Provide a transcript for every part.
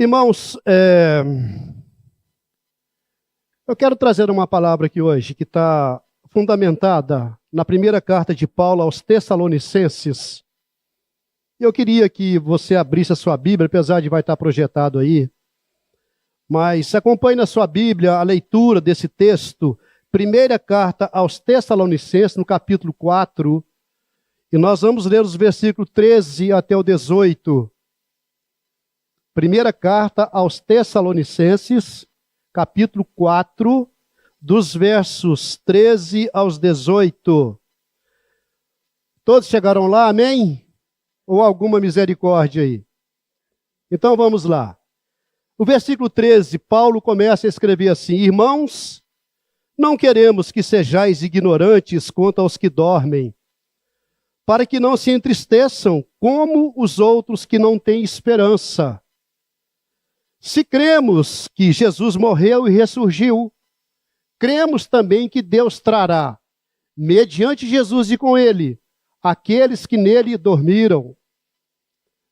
Irmãos, eu quero trazer uma palavra aqui hoje que está fundamentada na primeira carta de Paulo aos Tessalonicenses. Eu queria que você abrisse a sua Bíblia, apesar de vai estar projetado aí, mas acompanhe na sua Bíblia a leitura desse texto, primeira carta aos Tessalonicenses, no capítulo 4, e nós vamos ler os versículos 13 até o 18. Primeira carta aos Tessalonicenses, capítulo 4, dos versos 13 aos 18. Todos chegaram lá, amém? Ou alguma misericórdia aí? Então vamos lá. O versículo 13, Paulo começa a escrever assim: Irmãos, não queremos que sejais ignorantes quanto aos que dormem, para que não se entristeçam como os outros que não têm esperança. Se cremos que Jesus morreu e ressurgiu, cremos também que Deus trará, mediante Jesus e com ele, aqueles que nele dormiram.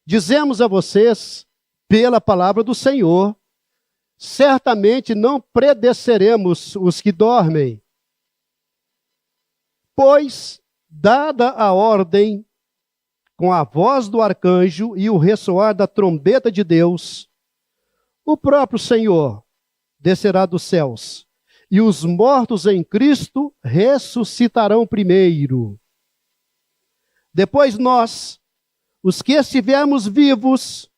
Dizemos a vocês, pela palavra do Senhor, certamente não precederemos os que dormem. Pois, dada a ordem, com a voz do arcanjo e o ressoar da trombeta de Deus, o próprio Senhor descerá dos céus, e os mortos em Cristo ressuscitarão primeiro. Depois nós, os que estivermos vivos,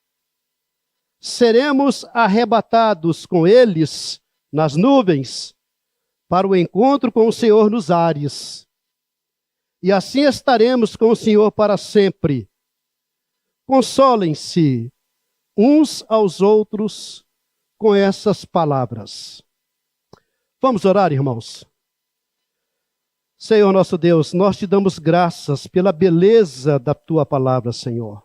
seremos arrebatados com eles nas nuvens, para o encontro com o Senhor nos ares. E assim estaremos com o Senhor para sempre. Consolem-se uns aos outros com essas palavras. Vamos orar, irmãos? Senhor nosso Deus, nós te damos graças pela beleza da tua palavra, Senhor.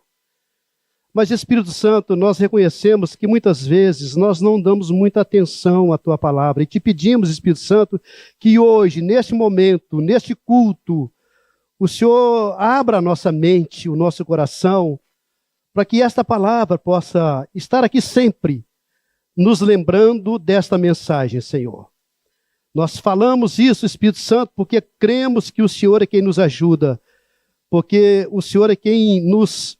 Mas, Espírito Santo, nós reconhecemos que muitas vezes nós não damos muita atenção à tua palavra e te pedimos, Espírito Santo, que hoje, neste momento, neste culto, o Senhor abra a nossa mente, o nosso coração, para que esta palavra possa estar aqui sempre, nos lembrando desta mensagem, Senhor. Nós falamos isso, Espírito Santo, porque cremos que o Senhor é quem nos ajuda, porque o Senhor é quem nos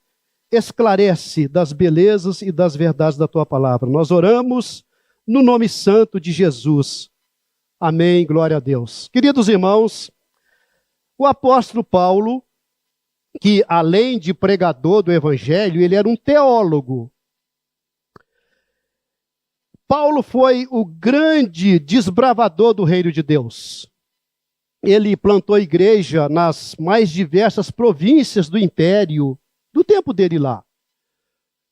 esclarece das belezas e das verdades da tua palavra. Nós oramos no nome santo de Jesus. Amém, glória a Deus. Queridos irmãos, o apóstolo Paulo, que além de pregador do evangelho, ele era um teólogo. Paulo foi o grande desbravador do reino de Deus. Ele plantou igreja nas mais diversas províncias do império, do tempo dele lá.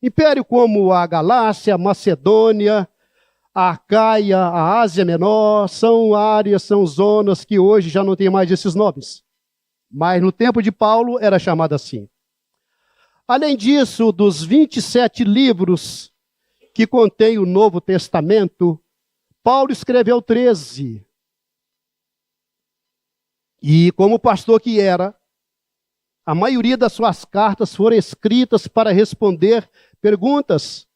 Império como a Galácia, a Macedônia, a Acaia, a Ásia Menor, são áreas, são zonas que hoje já não tem mais esses nomes. Mas no tempo de Paulo era chamado assim. Além disso, dos 27 livros que contém o Novo Testamento, Paulo escreveu 13. E como pastor que era, a maioria das suas cartas foram escritas para responder perguntas,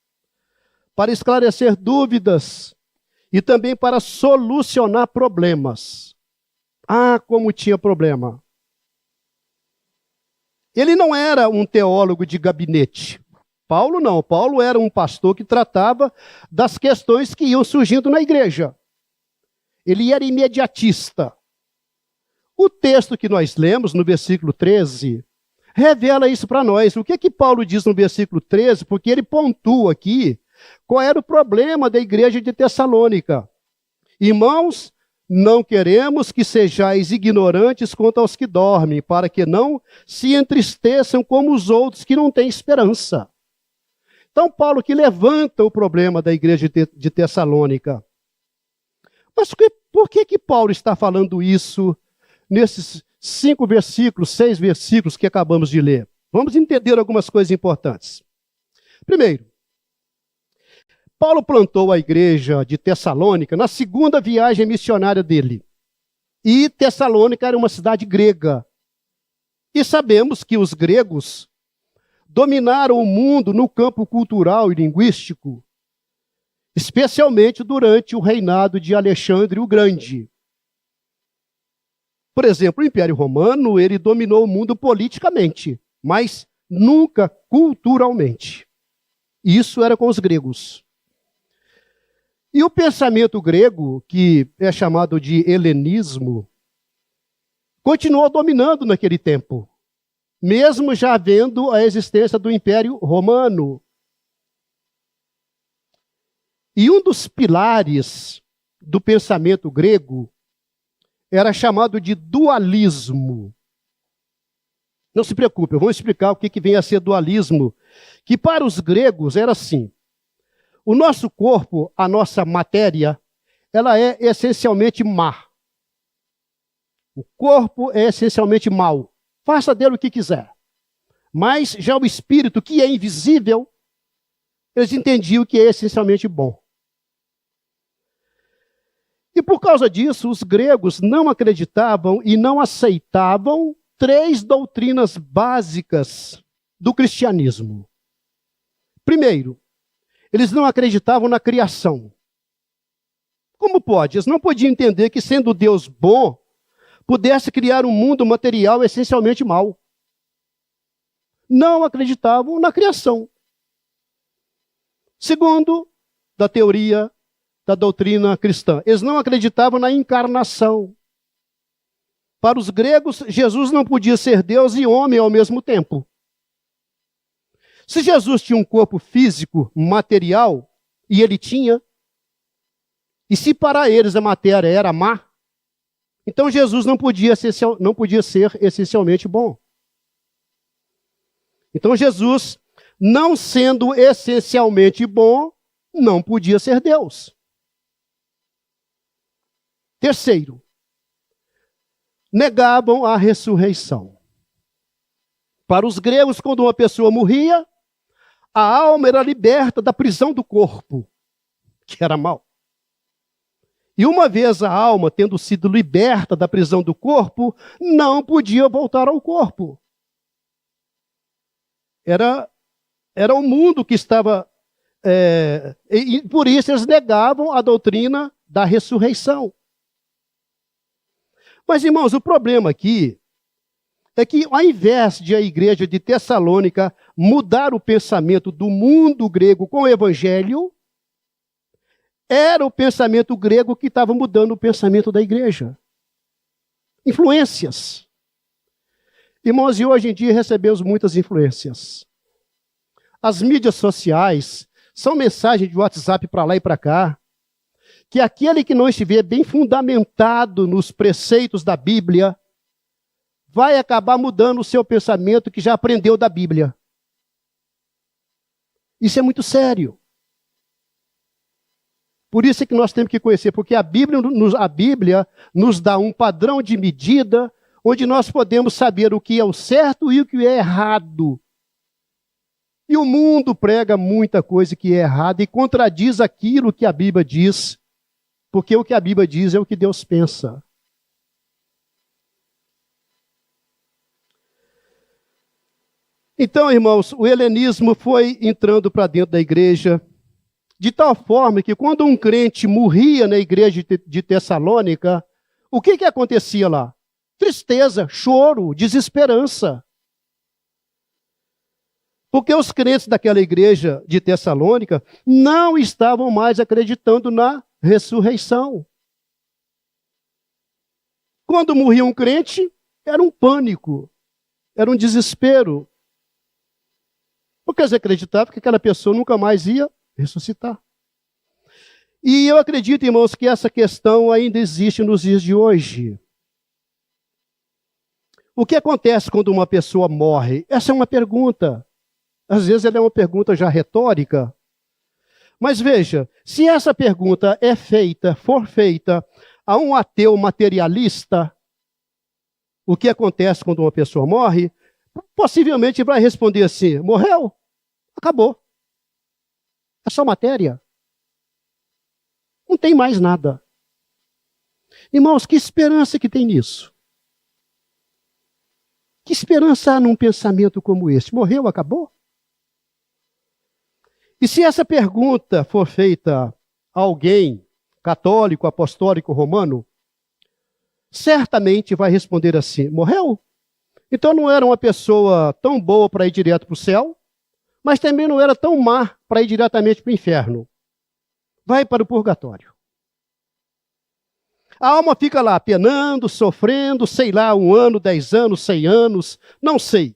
para esclarecer dúvidas e também para solucionar problemas. Ah, como tinha problema! Ele não era um teólogo de gabinete. Paulo não. Paulo era um pastor que tratava das questões que iam surgindo na igreja. Ele era imediatista. O texto que nós lemos no versículo 13 revela isso para nós. O que Paulo diz no versículo 13? Porque ele pontua aqui qual era o problema da igreja de Tessalônica. Irmãos, não queremos que sejais ignorantes quanto aos que dormem, para que não se entristeçam como os outros que não têm esperança. Então, Paulo que levanta o problema da igreja de Tessalônica. Mas por que Paulo está falando isso nesses 5 versículos, 6 versículos que acabamos de ler? Vamos entender algumas coisas importantes. Primeiro, Paulo plantou a igreja de Tessalônica na segunda viagem missionária dele. E Tessalônica era uma cidade grega. E sabemos que os gregos dominaram o mundo no campo cultural e linguístico. especialmente durante o reinado de Alexandre o Grande. Por exemplo, o Império Romano, ele dominou o mundo politicamente, mas nunca culturalmente. Isso era com os gregos. E o pensamento grego, que é chamado de helenismo, continuou dominando naquele tempo, mesmo já havendo a existência do Império Romano. E um dos pilares do pensamento grego era chamado de dualismo. Não se preocupe, eu vou explicar o que vem a ser dualismo, que para os gregos era assim: o nosso corpo, a nossa matéria, ela é essencialmente má. O corpo é essencialmente mau. Faça dele o que quiser. Mas já o espírito, que é invisível, eles entendiam que é essencialmente bom. E por causa disso, os gregos não acreditavam e não aceitavam 3 doutrinas básicas do cristianismo. Primeiro, eles não acreditavam na criação. Como pode? Eles não podiam entender que, sendo Deus bom, pudesse criar um mundo material essencialmente mau. Não acreditavam na criação. Segundo, da teoria da doutrina cristã, eles não acreditavam na encarnação. Para os gregos, Jesus não podia ser Deus e homem ao mesmo tempo. Se Jesus tinha um corpo físico, material, e ele tinha, e se para eles a matéria era má, então Jesus não podia ser essencialmente bom. Então Jesus, não sendo essencialmente bom, não podia ser Deus. Terceiro, negavam a ressurreição. Para os gregos, quando uma pessoa morria, a alma era liberta da prisão do corpo, que era mal. E uma vez a alma tendo sido liberta da prisão do corpo, não podia voltar ao corpo. Era o mundo que estava... e por isso eles negavam a doutrina da ressurreição. Mas, irmãos, o problema aqui é que, ao invés de a igreja de Tessalônica mudar o pensamento do mundo grego com o evangelho, era o pensamento grego que estava mudando o pensamento da igreja. Influências. Irmãos, e hoje em dia recebemos muitas influências. As mídias sociais são mensagens de WhatsApp para lá e para cá, que aquele que não estiver bem fundamentado nos preceitos da Bíblia vai acabar mudando o seu pensamento que já aprendeu da Bíblia. Isso é muito sério. Por isso é que nós temos que conhecer, porque a Bíblia nos dá um padrão de medida onde nós podemos saber o que é o certo e o que é errado. E o mundo prega muita coisa que é errada e contradiz aquilo que a Bíblia diz, porque o que a Bíblia diz é o que Deus pensa. Então, irmãos, o helenismo foi entrando para dentro da igreja, de tal forma que quando um crente morria na igreja de Tessalônica, o que acontecia lá? Tristeza, choro, desesperança. Porque os crentes daquela igreja de Tessalônica não estavam mais acreditando na ressurreição. Quando morria um crente, era um pânico, era um desespero. Porque eles acreditavam que aquela pessoa nunca mais ia ressuscitar. E eu acredito, irmãos, que essa questão ainda existe nos dias de hoje. O que acontece quando uma pessoa morre? Essa é uma pergunta. Às vezes ela é uma pergunta já retórica. Mas veja, se essa pergunta for feita a um ateu materialista, o que acontece quando uma pessoa morre, possivelmente vai responder assim: morreu? Acabou. É só matéria. Não tem mais nada. Irmãos, que esperança que tem nisso? Que esperança há num pensamento como esse? Morreu? Acabou? E se essa pergunta for feita alguém católico, apostólico, romano, certamente vai responder assim: morreu? Então não era uma pessoa tão boa para ir direto para o céu, mas também não era tão má para ir diretamente para o inferno. Vai para o purgatório. A alma fica lá penando, sofrendo, sei lá, 1 ano, 10 anos, 100 anos, não sei,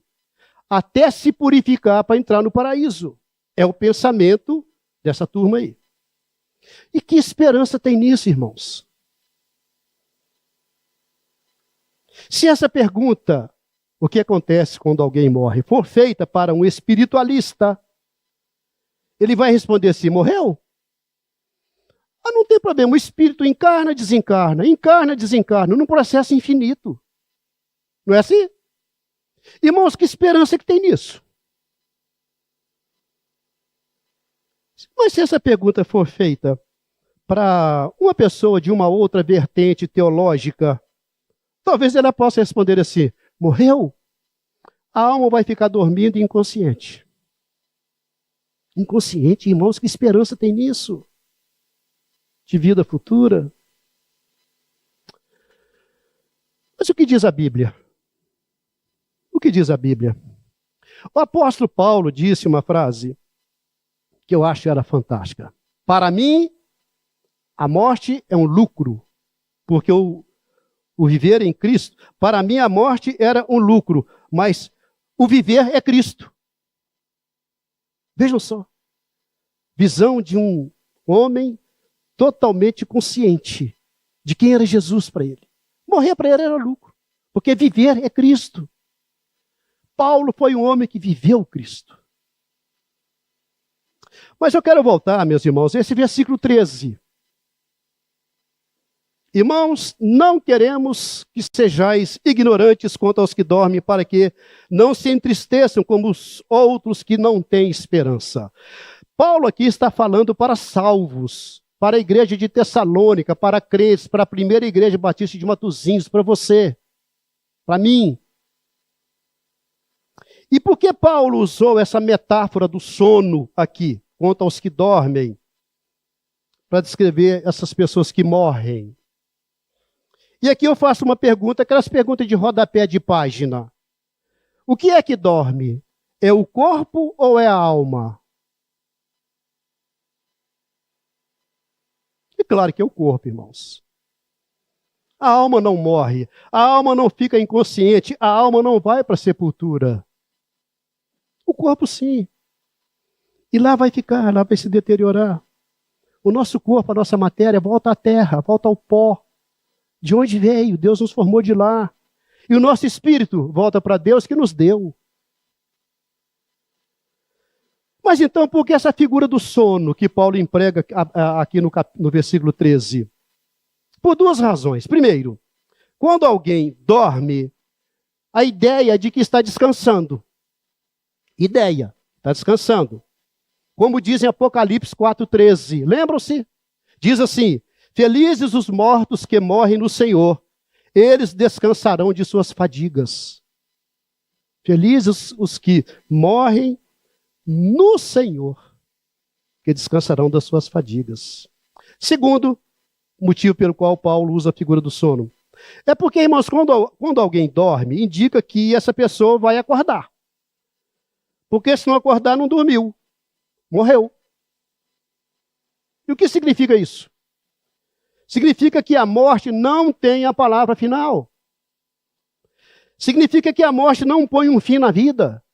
até se purificar para entrar no paraíso. É o pensamento dessa turma aí. E que esperança tem nisso, irmãos? Se essa pergunta, o que acontece quando alguém morre, for feita para um espiritualista, ele vai responder assim: morreu? Ah, não tem problema, o espírito encarna, desencarna, num processo infinito. Não é assim? Irmãos, que esperança que tem nisso? Mas se essa pergunta for feita para uma pessoa de uma outra vertente teológica, talvez ela possa responder assim: morreu? A alma vai ficar dormindo inconsciente. Inconsciente, irmãos, que esperança tem nisso? De vida futura? Mas o que diz a Bíblia? O que diz a Bíblia? O apóstolo Paulo disse uma frase que eu acho era fantástica. Para mim, a morte é um lucro, porque o viver em Cristo, para mim a morte era um lucro, mas o viver é Cristo. Vejam só. Visão de um homem totalmente consciente de quem era Jesus para ele. Morrer para ele era lucro, porque viver é Cristo. Paulo foi um homem que viveu Cristo. Mas eu quero voltar, meus irmãos, a esse versículo 13. Irmãos, não queremos que sejais ignorantes quanto aos que dormem, para que não se entristeçam como os outros que não têm esperança. Paulo aqui está falando para salvos, para a igreja de Tessalônica, para crentes, para a primeira igreja batista de Matosinhos, para você, para mim. E por que Paulo usou essa metáfora do sono aqui, quanto aos que dormem, para descrever essas pessoas que morrem? E aqui eu faço uma pergunta, aquelas perguntas de rodapé de página. O que é que dorme? É o corpo ou é a alma? É claro que é o corpo, irmãos. A alma não morre, a alma não fica inconsciente, a alma não vai para a sepultura. O corpo sim. E lá vai ficar, lá vai se deteriorar. O nosso corpo, a nossa matéria, volta à terra, volta ao pó. De onde veio? Deus nos formou de lá. E o nosso espírito volta para Deus que nos deu. Mas então, por que essa figura do sono que Paulo emprega aqui no versículo 13? Por 2 razões. Primeiro, quando alguém dorme, a ideia de que está descansando. Ideia, está descansando. Como diz em Apocalipse 4,13. Lembram-se? Diz assim: felizes os mortos que morrem no Senhor, eles descansarão de suas fadigas. Felizes os que morrem no Senhor, que descansarão das suas fadigas. Segundo motivo pelo qual Paulo usa a figura do sono. É porque, irmãos, quando alguém dorme, indica que essa pessoa vai acordar. Porque se não acordar, não dormiu. Morreu. E o que significa isso? Significa que a morte não tem a palavra final. Significa que a morte não põe um fim na vida.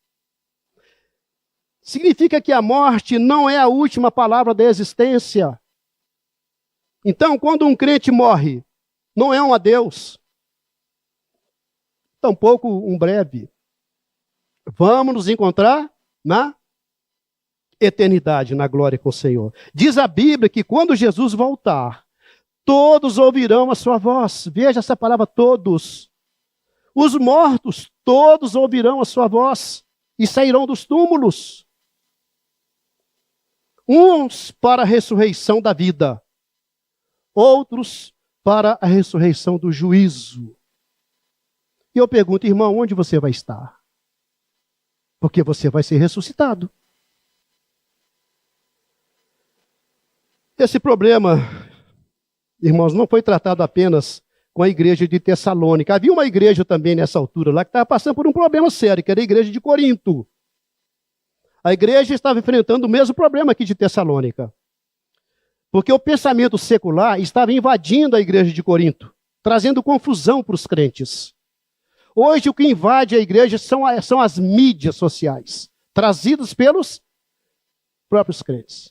Significa que a morte não é a última palavra da existência. Então, quando um crente morre, não é um adeus, tampouco um breve. Vamos nos encontrar na eternidade, na glória com o Senhor. Diz a Bíblia que quando Jesus voltar, todos ouvirão a sua voz. Veja essa palavra, todos. Os mortos, todos ouvirão a sua voz e sairão dos túmulos. Uns para a ressurreição da vida, outros para a ressurreição do juízo. E eu pergunto, irmão, onde você vai estar? Porque você vai ser ressuscitado. Esse problema, irmãos, não foi tratado apenas com a igreja de Tessalônica. Havia uma igreja também nessa altura lá que estava passando por um problema sério, que era a igreja de Corinto. A igreja estava enfrentando o mesmo problema aqui de Tessalônica. Porque o pensamento secular estava invadindo a igreja de Corinto, trazendo confusão para os crentes. Hoje o que invade a igreja são as mídias sociais, trazidas pelos próprios crentes.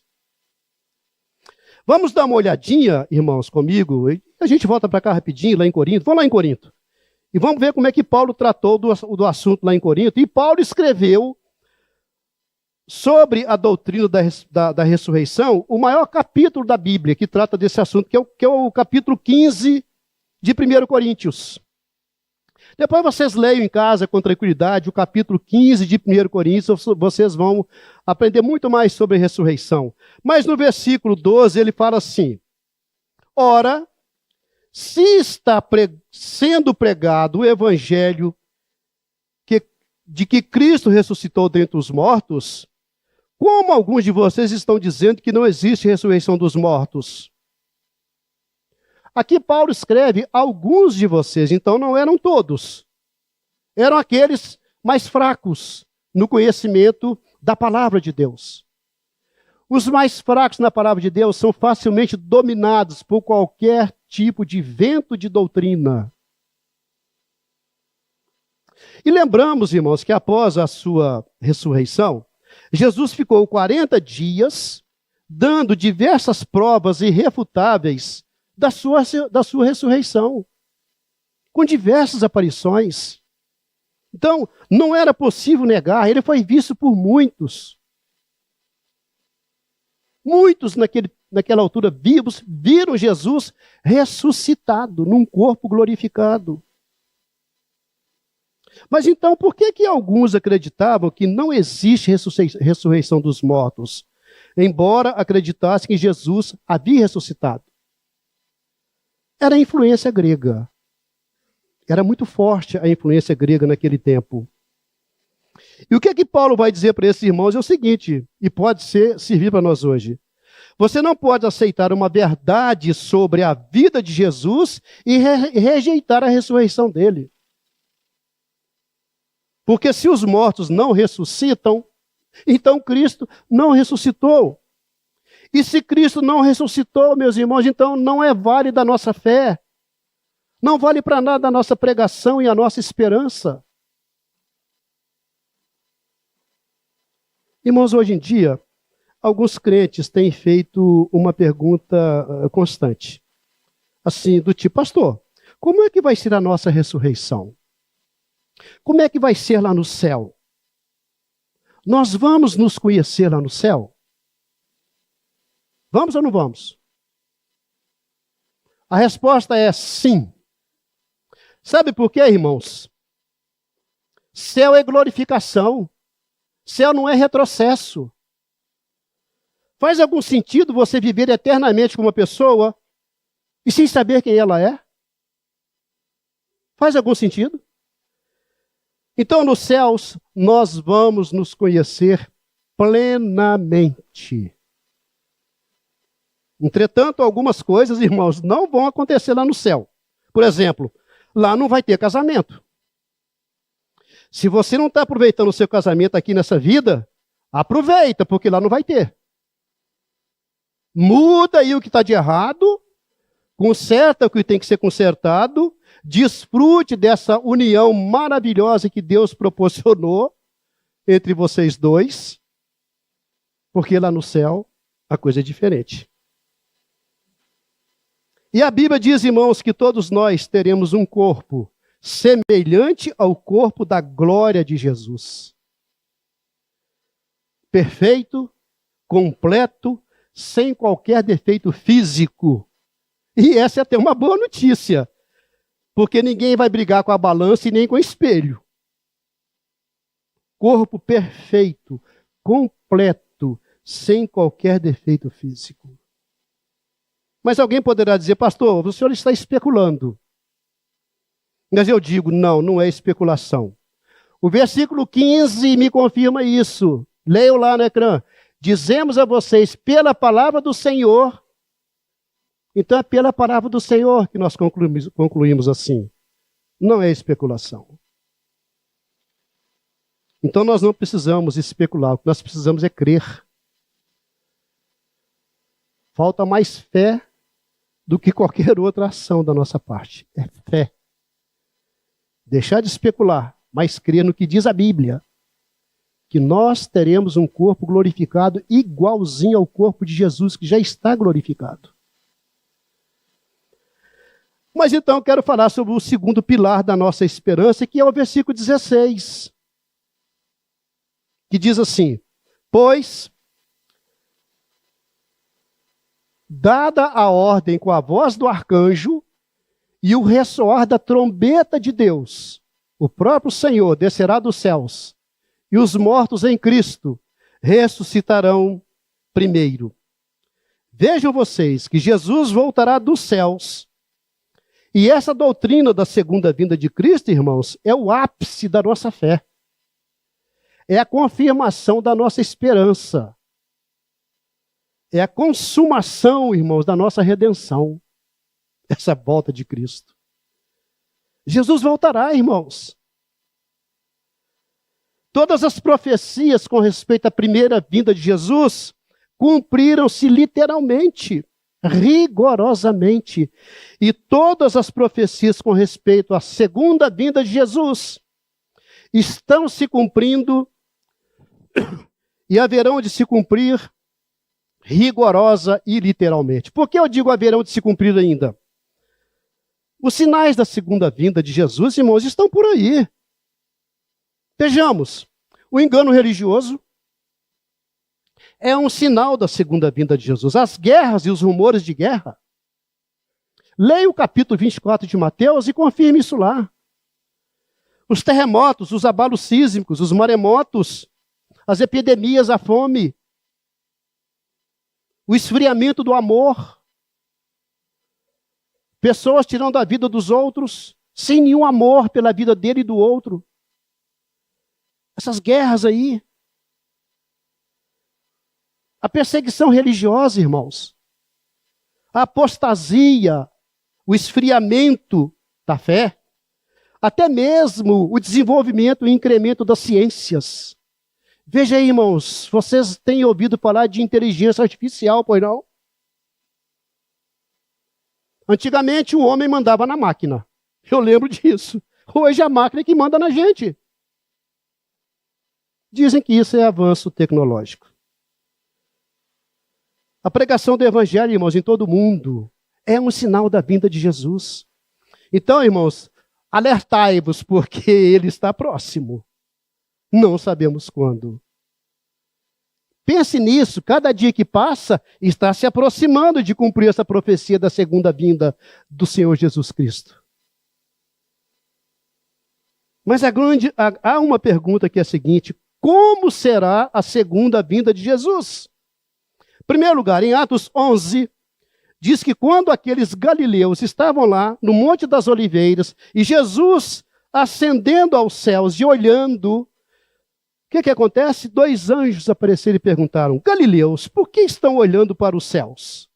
Vamos dar uma olhadinha, irmãos, comigo, e a gente volta para cá rapidinho, lá em Corinto. Vamos lá em Corinto. E vamos ver como é que Paulo tratou do assunto lá em Corinto. E Paulo escreveu sobre a doutrina da ressurreição o maior capítulo da Bíblia que trata desse assunto, que é o capítulo 15 de 1 Coríntios. Depois vocês leiam em casa com tranquilidade o capítulo 15 de 1 Coríntios, vocês vão aprender muito mais sobre a ressurreição. Mas no versículo 12 ele fala assim: ora, se está sendo pregado o evangelho de que Cristo ressuscitou dentre os mortos, como alguns de vocês estão dizendo que não existe ressurreição dos mortos? Aqui Paulo escreve alguns de vocês, então não eram todos. Eram aqueles mais fracos no conhecimento da palavra de Deus. Os mais fracos na palavra de Deus são facilmente dominados por qualquer tipo de vento de doutrina. E lembramos, irmãos, que após a sua ressurreição, Jesus ficou 40 dias dando diversas provas irrefutáveis da sua ressurreição, com diversas aparições. Então, não era possível negar, ele foi visto por muitos. Muitos naquela altura vivos viram Jesus ressuscitado num corpo glorificado. Mas então, por que alguns acreditavam que não existe ressurreição dos mortos, embora acreditassem que Jesus havia ressuscitado? Era a influência grega. Era muito forte a influência grega naquele tempo. E o que é que Paulo vai dizer para esses irmãos é o seguinte, e pode servir para nós hoje. Você não pode aceitar uma verdade sobre a vida de Jesus e rejeitar a ressurreição dele. Porque se os mortos não ressuscitam, então Cristo não ressuscitou. E se Cristo não ressuscitou, meus irmãos, então não é válida a nossa fé. Não vale para nada a nossa pregação e a nossa esperança. Irmãos, hoje em dia, alguns crentes têm feito uma pergunta constante. Assim, do tipo, pastor, como é que vai ser a nossa ressurreição? Como é que vai ser lá no céu? Nós vamos nos conhecer lá no céu? Vamos ou não vamos? A resposta é sim. Sabe por quê, irmãos? Céu é glorificação. Céu não é retrocesso. Faz algum sentido você viver eternamente com uma pessoa e sem saber quem ela é? Faz algum sentido? Então, nos céus, nós vamos nos conhecer plenamente. Entretanto, algumas coisas, irmãos, não vão acontecer lá no céu. Por exemplo, lá não vai ter casamento. Se você não está aproveitando o seu casamento aqui nessa vida, aproveita, porque lá não vai ter. Muda aí o que está de errado, conserta o que tem que ser consertado, desfrute dessa união maravilhosa que Deus proporcionou entre vocês dois, porque lá no céu a coisa é diferente. E a Bíblia diz, irmãos, que todos nós teremos um corpo semelhante ao corpo da glória de Jesus. Perfeito, completo, sem qualquer defeito físico. E essa é até uma boa notícia, porque ninguém vai brigar com a balança e nem com o espelho. Corpo perfeito, completo, sem qualquer defeito físico. Mas alguém poderá dizer, pastor, o senhor está especulando. Mas eu digo, não é especulação. O versículo 15 me confirma isso. Leiam lá no ecrã. Dizemos a vocês, pela palavra do Senhor, Então é pela palavra do Senhor que nós concluímos assim. Não é especulação. Então nós não precisamos especular, o que nós precisamos é crer. Falta mais fé do que qualquer outra ação da nossa parte. É fé. Deixar de especular, mas crer no que diz a Bíblia. Que nós teremos um corpo glorificado igualzinho ao corpo de Jesus, que já está glorificado. Mas então eu quero falar sobre o segundo pilar da nossa esperança, que é o versículo 16. Que diz assim: pois, dada a ordem com a voz do arcanjo e o ressoar da trombeta de Deus, o próprio Senhor descerá dos céus, e os mortos em Cristo ressuscitarão primeiro. Vejam vocês que Jesus voltará dos céus, e essa doutrina da segunda vinda de Cristo, irmãos, é o ápice da nossa fé. É a confirmação da nossa esperança. É a consumação, irmãos, da nossa redenção. Essa volta de Cristo. Jesus voltará, irmãos. Todas as profecias com respeito à primeira vinda de Jesus cumpriram-se literalmente, rigorosamente. E todas as profecias com respeito à segunda vinda de Jesus estão se cumprindo e haverão de se cumprir rigorosa e literalmente. Por que eu digo haverão de se cumprir ainda? Os sinais da segunda vinda de Jesus, irmãos, estão por aí. Vejamos, o engano religioso é um sinal da segunda vinda de Jesus. As guerras e os rumores de guerra. Leia o capítulo 24 de Mateus e confirme isso lá. Os terremotos, os abalos sísmicos, os maremotos, as epidemias, a fome, o esfriamento do amor, pessoas tirando a vida dos outros, sem nenhum amor pela vida dele e do outro. Essas guerras aí. A perseguição religiosa, irmãos. A apostasia, o esfriamento da fé. Até mesmo o desenvolvimento e incremento das ciências. Veja aí, irmãos, vocês têm ouvido falar de inteligência artificial, pois não? Antigamente o homem mandava na máquina. Eu lembro disso. Hoje é a máquina que manda na gente. Dizem que isso é avanço tecnológico. A pregação do evangelho, irmãos, em todo o mundo, é um sinal da vinda de Jesus. Então, irmãos, alertai-vos, porque ele está próximo. Não sabemos quando. Pense nisso, cada dia que passa está se aproximando de cumprir essa profecia da segunda vinda do Senhor Jesus Cristo. Mas há uma pergunta que é a seguinte: como será a segunda vinda de Jesus? Em primeiro lugar, em Atos 11, diz que quando aqueles galileus estavam lá no Monte das Oliveiras e Jesus ascendendo aos céus e olhando, o que acontece? 2 anjos apareceram e perguntaram: Galileus, por que estão olhando para os céus?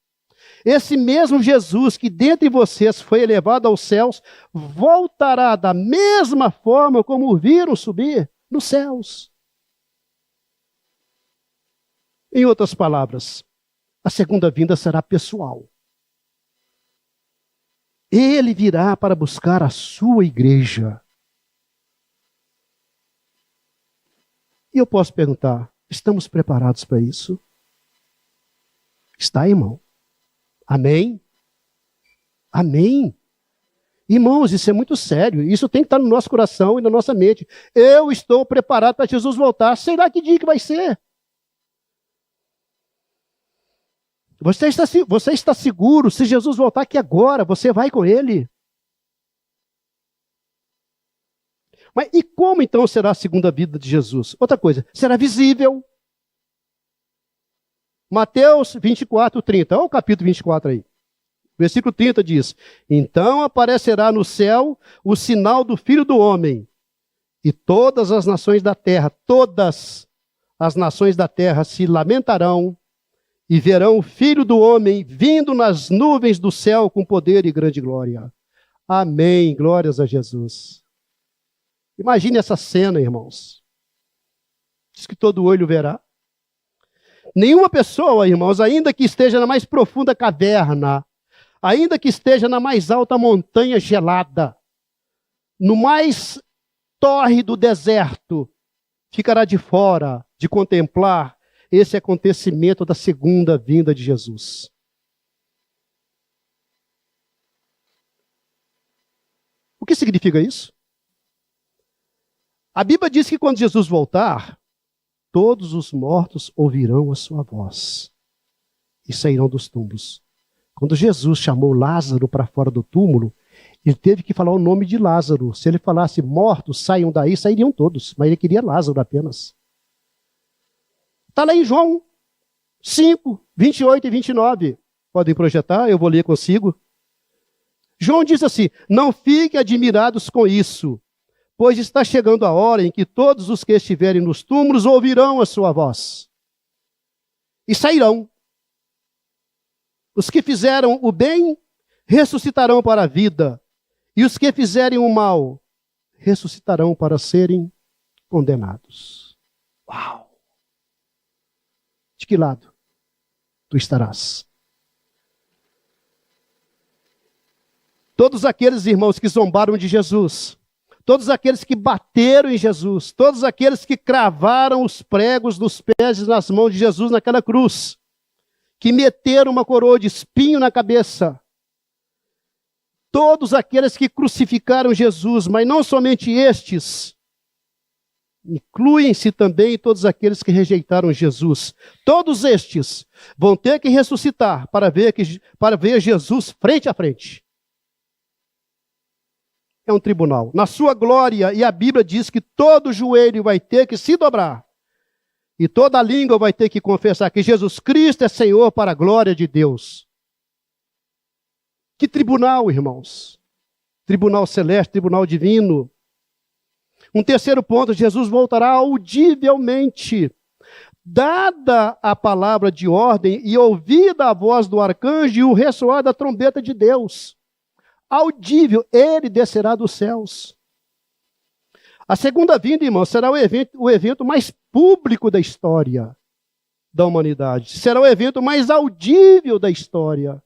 Esse mesmo Jesus que dentre vocês foi elevado aos céus, voltará da mesma forma como o viram subir nos céus. Em outras palavras, a segunda vinda será pessoal. Ele virá para buscar a sua igreja. E eu posso perguntar, estamos preparados para isso? Está, irmão? Amém? Amém? Irmãos, isso é muito sério. Isso tem que estar no nosso coração e na nossa mente. Eu estou preparado para Jesus voltar. Será que dia que vai ser? Você está seguro? Se Jesus voltar aqui agora, você vai com ele? Mas e como então será a segunda vinda de Jesus? Outra coisa, será visível. Mateus 24, 30. Olha o capítulo 24 aí. Versículo 30 diz: então aparecerá no céu o sinal do Filho do Homem, e todas as nações da terra se lamentarão e verão o Filho do Homem vindo nas nuvens do céu com poder e grande glória. Amém. Glórias a Jesus. Imagine essa cena, irmãos. Diz que todo olho verá. Nenhuma pessoa, irmãos, ainda que esteja na mais profunda caverna, ainda que esteja na mais alta montanha gelada, no mais torre do deserto, ficará de fora de contemplar esse acontecimento da segunda vinda de Jesus. O que significa isso? A Bíblia diz que quando Jesus voltar, todos os mortos ouvirão a sua voz e sairão dos túmulos. Quando Jesus chamou Lázaro para fora do túmulo, ele teve que falar o nome de Lázaro. Se ele falasse mortos, saiam daí, sairiam todos. Mas ele queria Lázaro apenas. Está lá em João 5, 28 e 29. Podem projetar, eu vou ler consigo. João diz assim: não fiquem admirados com isso, pois está chegando a hora em que todos os que estiverem nos túmulos ouvirão a sua voz e sairão. Os que fizeram o bem ressuscitarão para a vida, e os que fizerem o mal ressuscitarão para serem condenados. Uau! De que lado tu estarás? Todos aqueles irmãos que zombaram de Jesus, todos aqueles que bateram em Jesus, todos aqueles que cravaram os pregos nos pés e nas mãos de Jesus naquela cruz, que meteram uma coroa de espinho na cabeça, todos aqueles que crucificaram Jesus, mas não somente estes, incluem-se também todos aqueles que rejeitaram Jesus. Todos estes vão ter que ressuscitar para ver Jesus frente a frente. É um tribunal. Na sua glória, e a Bíblia diz que todo joelho vai ter que se dobrar. E toda língua vai ter que confessar que Jesus Cristo é Senhor para a glória de Deus. Que tribunal, irmãos? Tribunal celeste, tribunal divino. Um terceiro ponto, Jesus voltará audivelmente. Dada a palavra de ordem e ouvida a voz do arcanjo e o ressoar da trombeta de Deus. Audível, ele descerá dos céus. A segunda vinda, irmão, será o evento mais público da história da humanidade. Será o evento mais audível da história.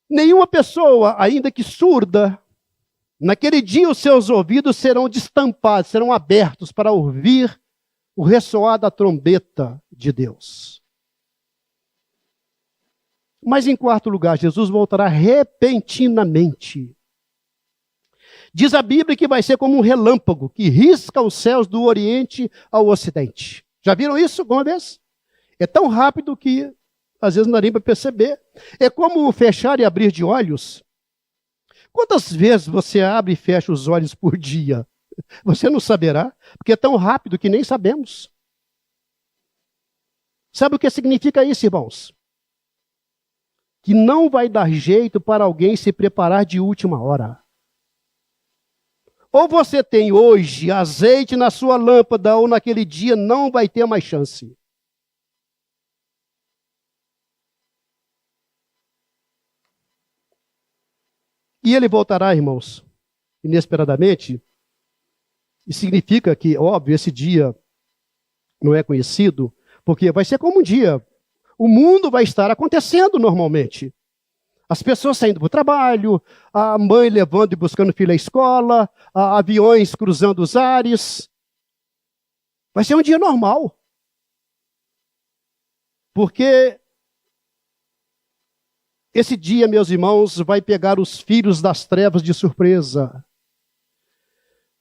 Nenhuma pessoa, ainda que surda, naquele dia os seus ouvidos serão destampados, serão abertos para ouvir o ressoar da trombeta de Deus. Mas em quarto lugar, Jesus voltará repentinamente. Diz a Bíblia que vai ser como um relâmpago que risca os céus do Oriente ao Ocidente. Já viram isso alguma vez? É tão rápido que às vezes não dá nem para perceber. É como fechar e abrir de olhos. Quantas vezes você abre e fecha os olhos por dia? Você não saberá, porque é tão rápido que nem sabemos. Sabe o que significa isso, irmãos? Que não vai dar jeito para alguém se preparar de última hora. Ou você tem hoje azeite na sua lâmpada, ou naquele dia não vai ter mais chance. E ele voltará, irmãos, inesperadamente. E significa que, óbvio, esse dia não é conhecido, porque vai ser como um dia. O mundo vai estar acontecendo normalmente. As pessoas saindo para o trabalho, a mãe levando e buscando o filho à escola, aviões cruzando os ares. Vai ser um dia normal. Porque esse dia, meus irmãos, vai pegar os filhos das trevas de surpresa.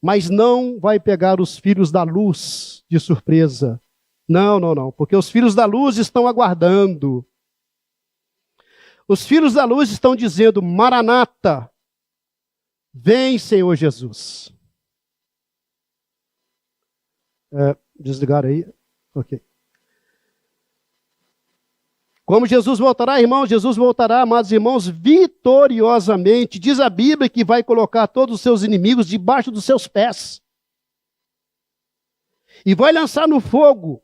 Mas não vai pegar os filhos da luz de surpresa. Não, não, não. Porque os filhos da luz estão aguardando. Os filhos da luz estão dizendo: Maranata, vem, Senhor Jesus. Desligaram aí? Ok. Como Jesus voltará, irmãos? Jesus voltará, amados irmãos, vitoriosamente. Diz a Bíblia que vai colocar todos os seus inimigos debaixo dos seus pés. E vai lançar no fogo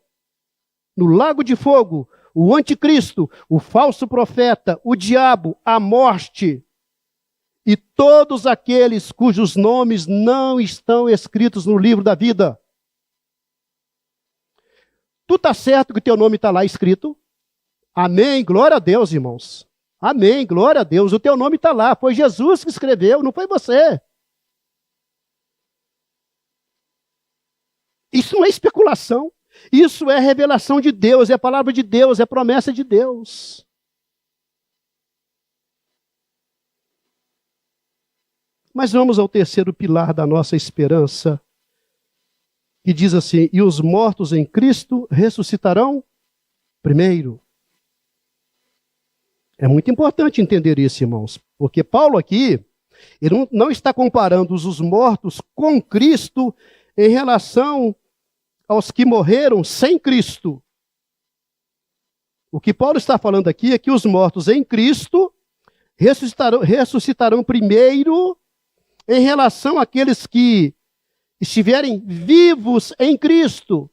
no lago de fogo, o anticristo, o falso profeta, o diabo, a morte e todos aqueles cujos nomes não estão escritos no livro da vida. Tu está certo que o teu nome está lá escrito? Amém, glória a Deus, irmãos. Amém, glória a Deus. O teu nome está lá, foi Jesus que escreveu, não foi você. Isso não é especulação. Isso é revelação de Deus, é palavra de Deus, é promessa de Deus. Mas vamos ao terceiro pilar da nossa esperança, que diz assim: e os mortos em Cristo ressuscitarão primeiro. É muito importante entender isso, irmãos, porque Paulo aqui, ele não está comparando os mortos com Cristo em relação aos que morreram sem Cristo. O que Paulo está falando aqui é que os mortos em Cristo ressuscitarão primeiro em relação àqueles que estiverem vivos em Cristo.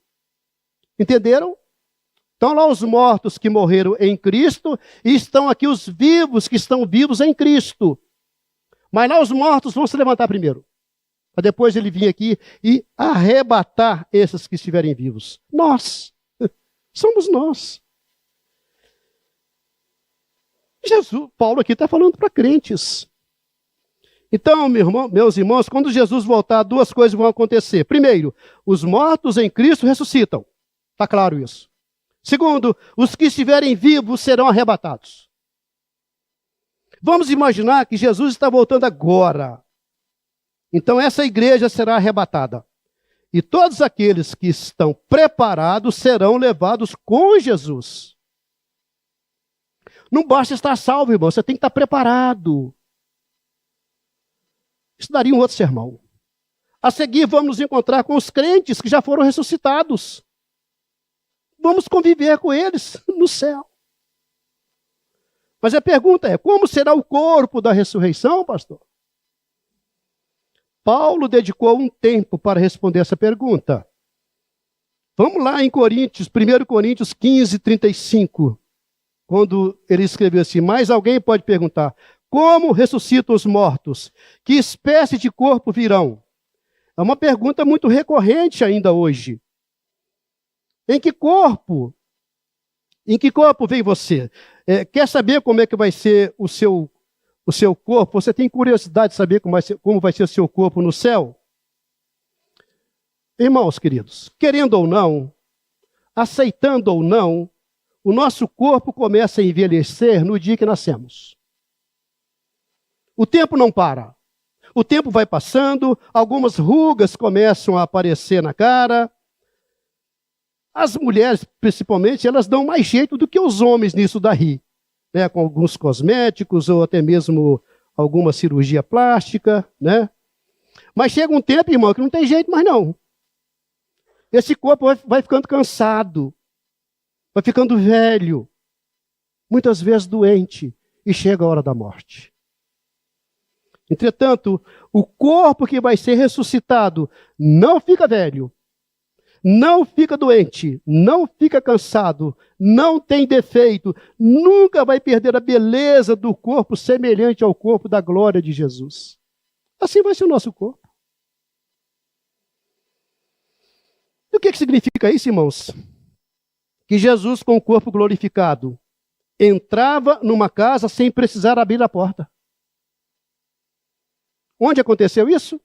Entenderam? Estão lá os mortos que morreram em Cristo e estão aqui os vivos que estão vivos em Cristo. Mas lá os mortos vão se levantar primeiro, para depois ele vir aqui e arrebatar esses que estiverem vivos. Nós, somos nós. Jesus, Paulo aqui está falando para crentes. Então, meus irmãos, quando Jesus voltar, duas coisas vão acontecer. Primeiro, os mortos em Cristo ressuscitam. Está claro isso. Segundo, os que estiverem vivos serão arrebatados. Vamos imaginar que Jesus está voltando agora. Então essa igreja será arrebatada. E todos aqueles que estão preparados serão levados com Jesus. Não basta estar salvo, irmão, você tem que estar preparado. Isso daria um outro sermão. A seguir, vamos nos encontrar com os crentes que já foram ressuscitados. Vamos conviver com eles no céu. Mas a pergunta é, como será o corpo da ressurreição, pastor? Paulo dedicou um tempo para responder essa pergunta. Vamos lá em Coríntios, 1 Coríntios 15, 35. Quando ele escreveu assim: mas alguém pode perguntar, como ressuscitam os mortos? Que espécie de corpo virão? É uma pergunta muito recorrente ainda hoje. Em que corpo vem você? Quer saber como é que vai ser o seu corpo? Você tem curiosidade de saber como vai ser o seu corpo no céu? Irmãos queridos, querendo ou não, aceitando ou não, o nosso corpo começa a envelhecer no dia que nascemos. O tempo não para. O tempo vai passando, algumas rugas começam a aparecer na cara. As mulheres, principalmente, elas dão mais jeito do que os homens nisso daí, né? Com alguns cosméticos ou até mesmo alguma cirurgia plástica, né? Mas chega um tempo, irmão, que não tem jeito mais não. Esse corpo vai ficando cansado, vai ficando velho, muitas vezes doente, e chega a hora da morte. Entretanto, o corpo que vai ser ressuscitado não fica velho, não fica doente, não fica cansado, não tem defeito, nunca vai perder a beleza do corpo semelhante ao corpo da glória de Jesus. Assim vai ser o nosso corpo. E o que significa isso, irmãos? Que Jesus, com o corpo glorificado, entrava numa casa sem precisar abrir a porta. Onde aconteceu isso?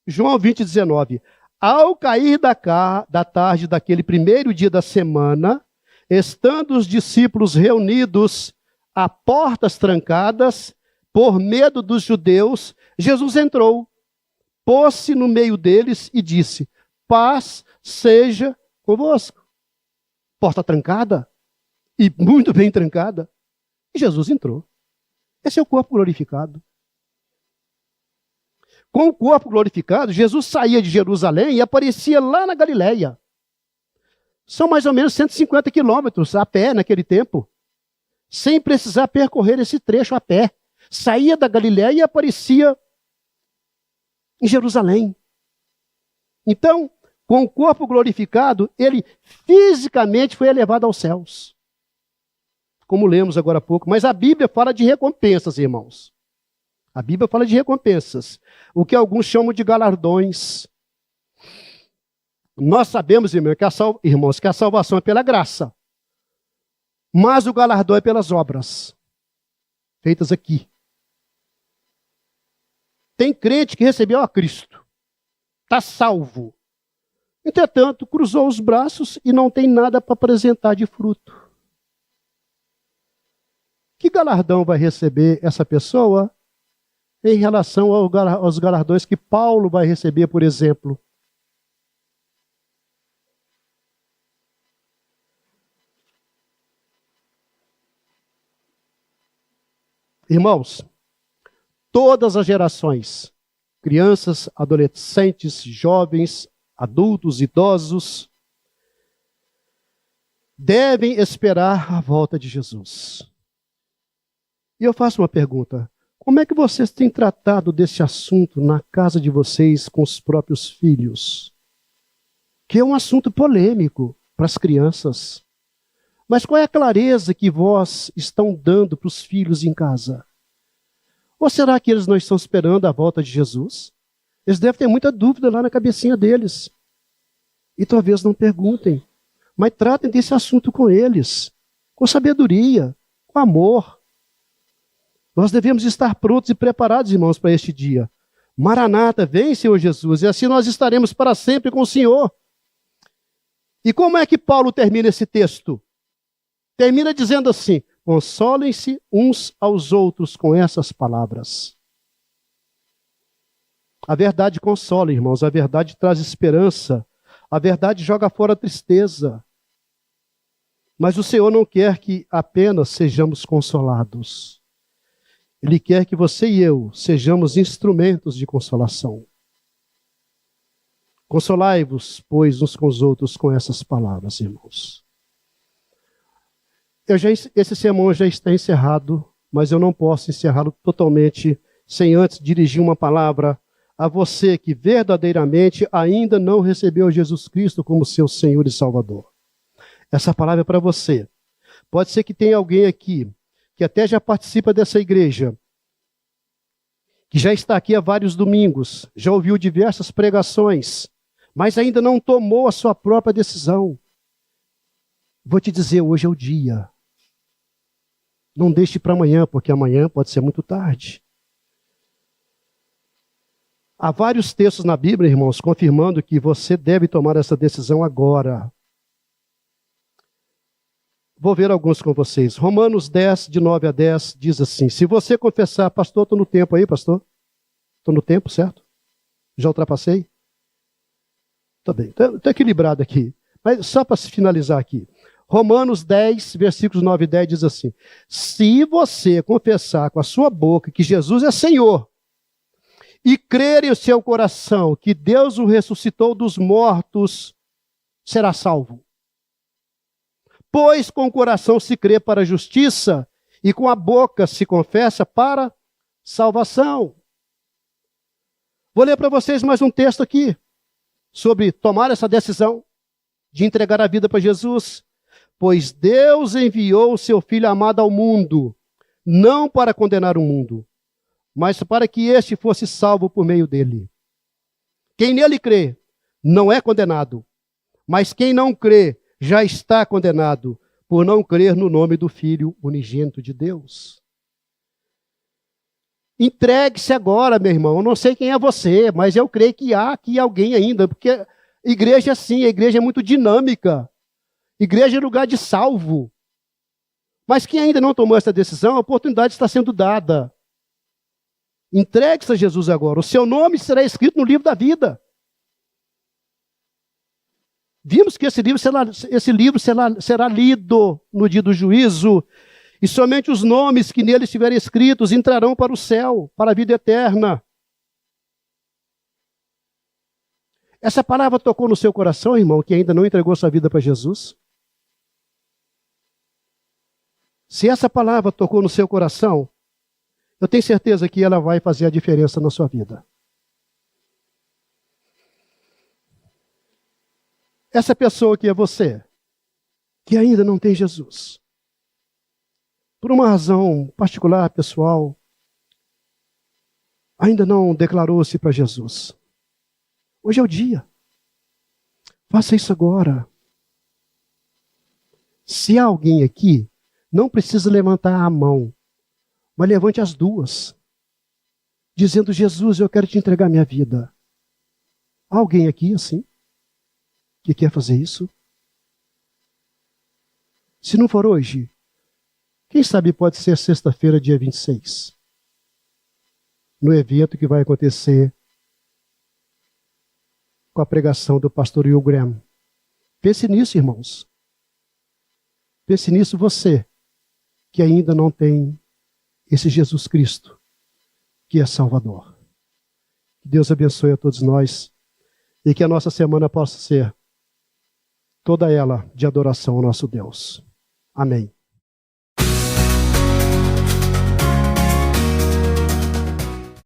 João 20, 19. Ao cair da tarde daquele primeiro dia da semana, estando os discípulos reunidos a portas trancadas, por medo dos judeus, Jesus entrou, pôs-se no meio deles e disse: paz seja convosco. Porta trancada, e muito bem trancada, e Jesus entrou. Esse é o corpo glorificado. Com o corpo glorificado, Jesus saía de Jerusalém e aparecia lá na Galileia. São mais ou menos 150 quilômetros a pé naquele tempo, sem precisar percorrer esse trecho a pé. Saía da Galileia e aparecia em Jerusalém. Então, com o corpo glorificado, ele fisicamente foi elevado aos céus. Como lemos agora há pouco. Mas a Bíblia fala de recompensas, irmãos. A Bíblia fala de recompensas. O que alguns chamam de galardões. Nós sabemos, irmãos, que a salvação é pela graça. Mas o galardão é pelas obras feitas aqui. Tem crente que recebeu a Cristo. Está salvo. Entretanto, cruzou os braços e não tem nada para apresentar de fruto. Que galardão vai receber essa pessoa em relação aos galardões que Paulo vai receber, por exemplo? Irmãos, todas as gerações, crianças, adolescentes, jovens, adultos, idosos, devem esperar a volta de Jesus. E eu faço uma pergunta: como é que vocês têm tratado desse assunto na casa de vocês com os próprios filhos? Que é um assunto polêmico para as crianças. Mas qual é a clareza que vós estão dando para os filhos em casa? Ou será que eles não estão esperando a volta de Jesus? Eles devem ter muita dúvida lá na cabecinha deles. E talvez não perguntem. Mas tratem desse assunto com eles. Com sabedoria, com amor. Nós devemos estar prontos e preparados, irmãos, para este dia. Maranata, vem, Senhor Jesus, e assim nós estaremos para sempre com o Senhor. E como é que Paulo termina esse texto? Termina dizendo assim: consolem-se uns aos outros com essas palavras. A verdade consola, irmãos, a verdade traz esperança, a verdade joga fora a tristeza. Mas o Senhor não quer que apenas sejamos consolados. Ele quer que você e eu sejamos instrumentos de consolação. Consolai-vos, pois, uns com os outros com essas palavras, irmãos. Esse sermão já está encerrado, mas eu não posso encerrá-lo totalmente sem antes dirigir uma palavra a você que verdadeiramente ainda não recebeu Jesus Cristo como seu Senhor e Salvador. Essa palavra é para você. Pode ser que tenha alguém aqui que até já participa dessa igreja, que já está aqui há vários domingos, já ouviu diversas pregações, mas ainda não tomou a sua própria decisão. Vou te dizer, hoje é o dia. Não deixe para amanhã, porque amanhã pode ser muito tarde. Há vários textos na Bíblia, irmãos, confirmando que você deve tomar essa decisão agora. Vou ver alguns com vocês. Romanos 10, de 9 a 10, diz assim: se você confessar, pastor, estou no tempo aí, pastor? Estou no tempo, certo? Já ultrapassei? Está bem, estou equilibrado aqui. Mas só para finalizar aqui. Romanos 10, versículos 9 e 10 diz assim: se você confessar com a sua boca que Jesus é Senhor, e crer em seu coração que Deus o ressuscitou dos mortos, será salvo. Pois com o coração se crê para a justiça, e com a boca se confessa para salvação. Vou ler para vocês mais um texto aqui, sobre tomar essa decisão de entregar a vida para Jesus. Pois Deus enviou o seu Filho amado ao mundo, não para condenar o mundo, mas para que este fosse salvo por meio dele. Quem nele crê não é condenado, mas quem não crê já está condenado, por não crer no nome do Filho unigênito de Deus. Entregue-se agora, meu irmão. Eu não sei quem é você, mas eu creio que há aqui alguém ainda, porque igreja é assim, a igreja é muito dinâmica. Igreja é lugar de salvo. Mas quem ainda não tomou essa decisão, a oportunidade está sendo dada. Entregue-se a Jesus agora. O seu nome será escrito no livro da vida. Vimos que esse livro será lido no dia do juízo, e somente os nomes que nele estiverem escritos entrarão para o céu, para a vida eterna. Essa palavra tocou no seu coração, irmão, que ainda não entregou sua vida para Jesus? Se essa palavra tocou no seu coração, eu tenho certeza que ela vai fazer a diferença na sua vida. essa pessoa que é você, que ainda não tem Jesus, por uma razão particular, pessoal, ainda não declarou-se para Jesus. Hoje é o dia. Faça isso agora. Se há alguém aqui, não precisa levantar a mão, mas levante as duas, dizendo: Jesus, eu quero te entregar minha vida. Há alguém aqui assim, que quer fazer isso? Se não for hoje, quem sabe pode ser sexta-feira, dia 26, no evento que vai acontecer com a pregação do pastor Will Graham. Pense nisso, irmãos. Pense nisso você, que ainda não tem esse Jesus Cristo, que é Salvador. Que Deus abençoe a todos nós e que a nossa semana possa ser toda ela de adoração ao nosso Deus. Amém.